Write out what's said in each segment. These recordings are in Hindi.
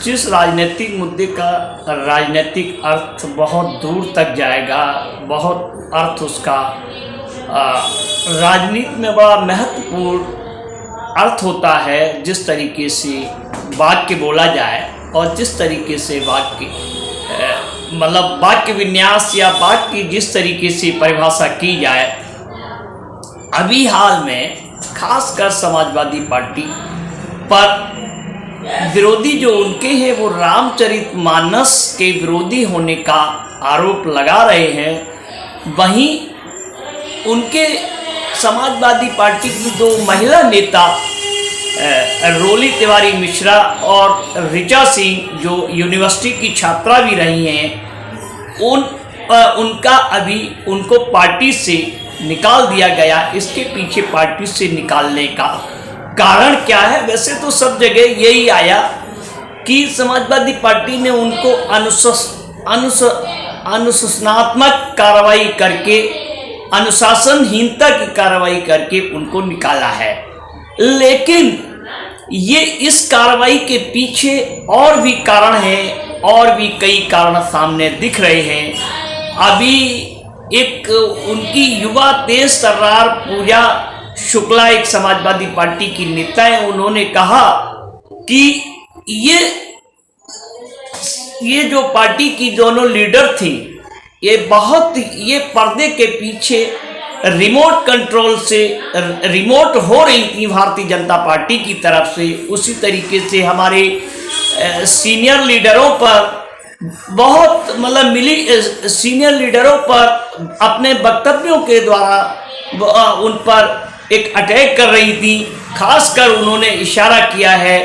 जिस राजनीतिक मुद्दे का राजनीतिक अर्थ बहुत दूर तक जाएगा, बहुत अर्थ उसका राजनीति में बड़ा महत्वपूर्ण अर्थ होता है। जिस तरीके से वाक्य बोला जाए और जिस तरीके से वाक्य मतलब वाक्य विन्यास या वाक्य की जिस तरीके से परिभाषा की जाए, अभी हाल में खासकर समाजवादी पार्टी पर विरोधी जो उनके हैं वो रामचरितमानस के विरोधी होने का आरोप लगा रहे हैं। वहीं उनके समाजवादी पार्टी की दो महिला नेता रोली तिवारी मिश्रा और ऋचा सिंह जो यूनिवर्सिटी की छात्रा भी रही हैं, उनका अभी उनको पार्टी से निकाल दिया गया। इसके पीछे पार्टी से निकालने का कारण क्या है? वैसे तो सब जगह यही आया कि समाजवादी पार्टी ने उनको अनुशासनात्मक कार्रवाई करके, अनुशासनहीनता की कार्रवाई करके उनको निकाला है। लेकिन ये इस कार्रवाई के पीछे और भी कारण हैं, और भी कई कारण सामने दिख रहे हैं। अभी एक उनकी युवा तेज तर्रार पूजा शुक्ला, एक समाजवादी पार्टी की नेता है, उन्होंने कहा कि ये जो पार्टी की दोनों लीडर थी, ये पर्दे के पीछे रिमोट कंट्रोल से रिमोट हो रही थी भारतीय जनता पार्टी की तरफ से। उसी तरीके से हमारे सीनियर लीडरों पर बहुत सीनियर लीडरों पर अपने वक्तव्यों के द्वारा उन पर एक अटैक कर रही थी। खासकर उन्होंने इशारा किया है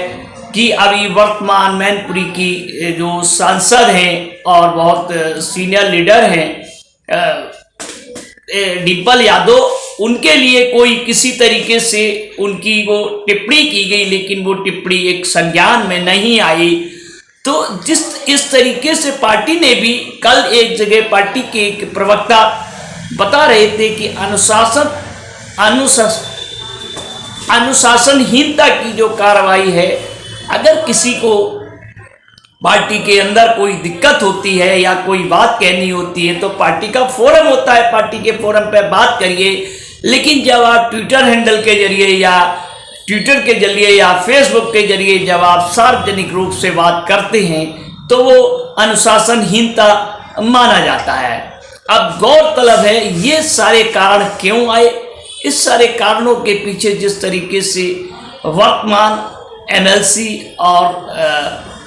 कि अभी वर्तमान मैनपुरी की जो सांसद हैं और बहुत सीनियर लीडर हैं डिम्पल यादव, उनके लिए कोई किसी तरीके से उनकी वो टिप्पणी की गई, लेकिन वो टिप्पणी एक संज्ञान में नहीं आई। तो इस तरीके से पार्टी ने भी कल एक जगह पार्टी के एक प्रवक्ता बता रहे थे कि अनुशासनहीनता की जो कार्रवाई है, अगर किसी को पार्टी के अंदर कोई दिक्कत होती है या कोई बात कहनी होती है तो पार्टी का फोरम होता है, पार्टी के फोरम पे बात करिए। लेकिन जब आप ट्विटर हैंडल के जरिए या ट्विटर के जरिए या फेसबुक के जरिए जब आप सार्वजनिक रूप से बात करते हैं तो वो अनुशासनहीनता माना जाता है। अब गौरतलब है ये सारे कारण क्यों आए। इस सारे कारणों के पीछे जिस तरीके से वर्तमान एमएलसी और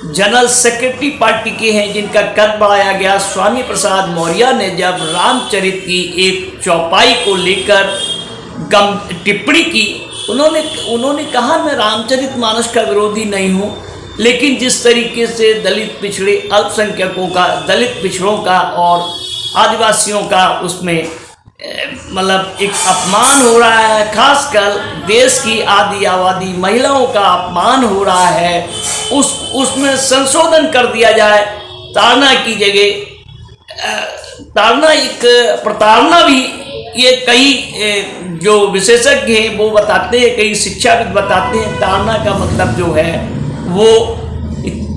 जनरल सेक्रेटरी पार्टी के हैं जिनका कद बढ़ाया गया, स्वामी प्रसाद मौर्य ने जब रामचरित की एक चौपाई को लेकर टिप्पणी की, उन्होंने कहा मैं रामचरितमानस का विरोधी नहीं हूँ, लेकिन जिस तरीके से दलित पिछड़े अल्पसंख्यकों का, दलित पिछड़ों का और आदिवासियों का उसमें एक अपमान हो रहा है, खासकर देश की आधी आबादी महिलाओं का अपमान हो रहा है, उसमें संशोधन कर दिया जाए। ताड़ना की जगह ताड़ना एक प्रताड़ना भी, ये कई जो विशेषज्ञ हैं वो बताते हैं, कई शिक्षाविद बताते हैं, ताड़ना का मतलब जो है वो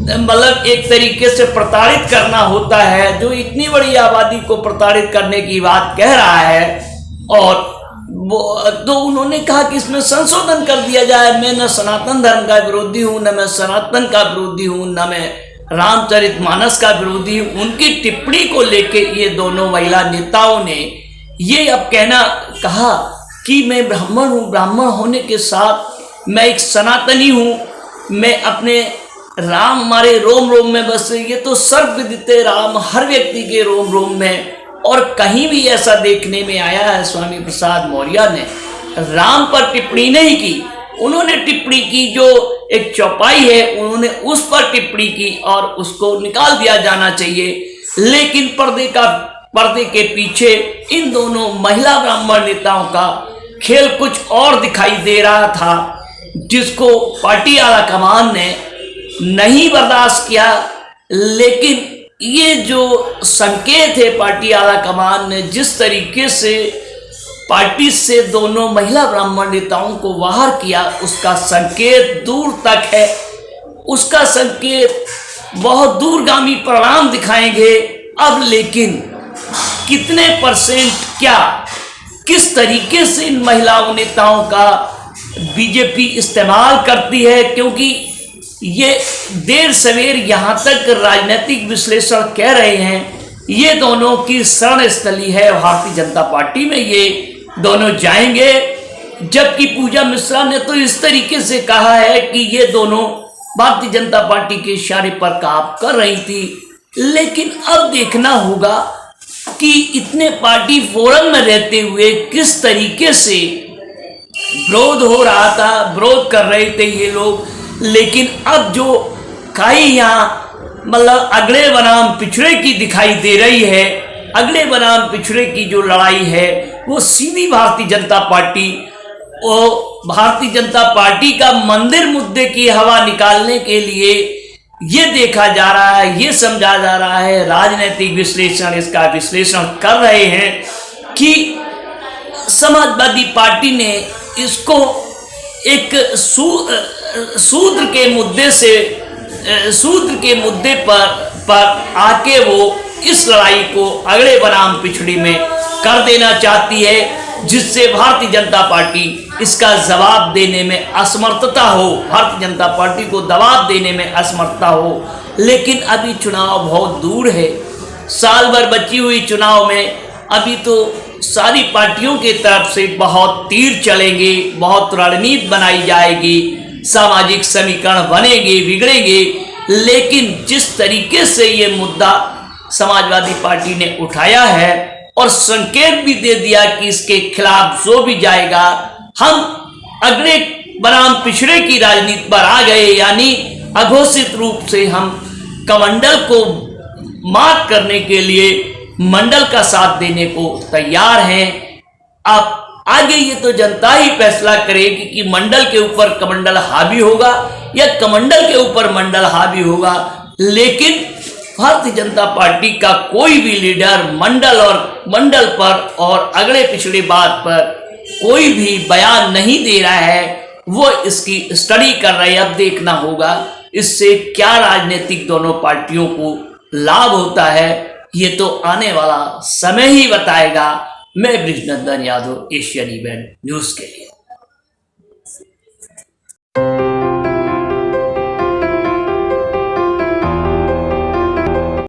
एक तरीके से प्रताड़ित करना होता है, जो इतनी बड़ी आबादी को प्रताड़ित करने की बात कह रहा है। और वो तो उन्होंने कहा कि इसमें संशोधन कर दिया जाए। मैं न सनातन धर्म का विरोधी हूँ, न मैं सनातन का विरोधी हूँ, न मैं रामचरितमानस का विरोधी हूँ। उनकी टिप्पणी को लेके ये दोनों महिला नेताओं ने ये अब कहा कि मैं ब्राह्मण हूँ, ब्राह्मण होने के साथ मैं एक सनातनी हूँ, मैं अपने राम हमारे रोम रोम में बसे। ये तो सर्वविदित राम हर व्यक्ति के रोम रोम में, और कहीं भी ऐसा देखने में आया है स्वामी प्रसाद मौर्य ने राम पर टिप्पणी नहीं की। उन्होंने टिप्पणी की जो एक चौपाई है, उन्होंने उस पर टिप्पणी की और उसको निकाल दिया जाना चाहिए। लेकिन पर्दे के पीछे इन दोनों महिला ब्राह्मण नेताओं का खेल कुछ और दिखाई दे रहा था, जिसको पार्टी आला कमान ने नहीं बर्दाश्त किया। लेकिन ये जो संकेत है पार्टी आला कमान ने जिस तरीके से पार्टी से दोनों महिला ब्राह्मण नेताओं को बाहर किया, उसका संकेत दूर तक है। उसका संकेत बहुत दूरगामी परिणाम दिखाएंगे। अब लेकिन कितने परसेंट, क्या किस तरीके से इन महिलाओं नेताओं का बीजेपी इस्तेमाल करती है, क्योंकि ये देर सवेर यहाँ तक राजनीतिक विश्लेषण कह रहे हैं ये दोनों की शरण स्थली है भारतीय जनता पार्टी में, ये दोनों जाएंगे। जबकि पूजा मिश्रा ने तो इस तरीके से कहा है कि ये दोनों भारतीय जनता पार्टी के इशारे पर काम कर रही थी। लेकिन अब देखना होगा कि इतने पार्टी फोरम में रहते हुए किस तरीके से विरोध हो रहा था, विरोध कर रहे थे ये लोग। लेकिन अब जो काई यहाँ मतलब अगले बनाम पिछड़े की दिखाई दे रही है, अगले बनाम पिछड़े की जो लड़ाई है वो सीधी भारतीय जनता पार्टी और भारतीय जनता पार्टी का मंदिर मुद्दे की हवा निकालने के लिए ये देखा जा रहा है, ये समझा जा रहा है, राजनीतिक विश्लेषण इसका विश्लेषण कर रहे हैं कि समाजवादी पार्टी ने इसको एक सूत्र के मुद्दे पर आके वो इस लड़ाई को अगले बनाम पिछड़ी में कर देना चाहती है, जिससे भारतीय जनता पार्टी इसका जवाब देने में असमर्थता हो, भारतीय जनता पार्टी को दबाव देने में असमर्थता हो। लेकिन अभी चुनाव बहुत दूर है, साल भर बची हुई चुनाव में अभी तो सारी पार्टियों की तरफ से बहुत तीर चलेंगे, बहुत रणनीति बनाई जाएगी, सामाजिक समीकरण बनेंगे, बिगड़ेंगे। लेकिन जिस तरीके से ये मुद्दा समाजवादी पार्टी ने उठाया है और संकेत भी दे दिया कि इसके खिलाफ जो भी जाएगा हम अगले बनाम पिछड़े की राजनीति पर आ गए, यानी अघोषित रूप से हम कमंडल को मात करने के लिए मंडल का साथ देने को तैयार हैं। अब आगे ये तो जनता ही फैसला करेगी कि मंडल के ऊपर कमंडल हावी होगा या कमंडल के ऊपर मंडल हावी होगा। लेकिन भारतीय जनता पार्टी का कोई भी लीडर मंडल पर और अगले पिछड़े बात पर कोई भी बयान नहीं दे रहा है, वो इसकी स्टडी कर रहे हैं। अब देखना होगा इससे क्या राजनीतिक दोनों पार्टियों को लाभ होता है, ये तो आने वाला समय ही बताएगा। मैं Brijnandan Yadav, Asian event news के लिए।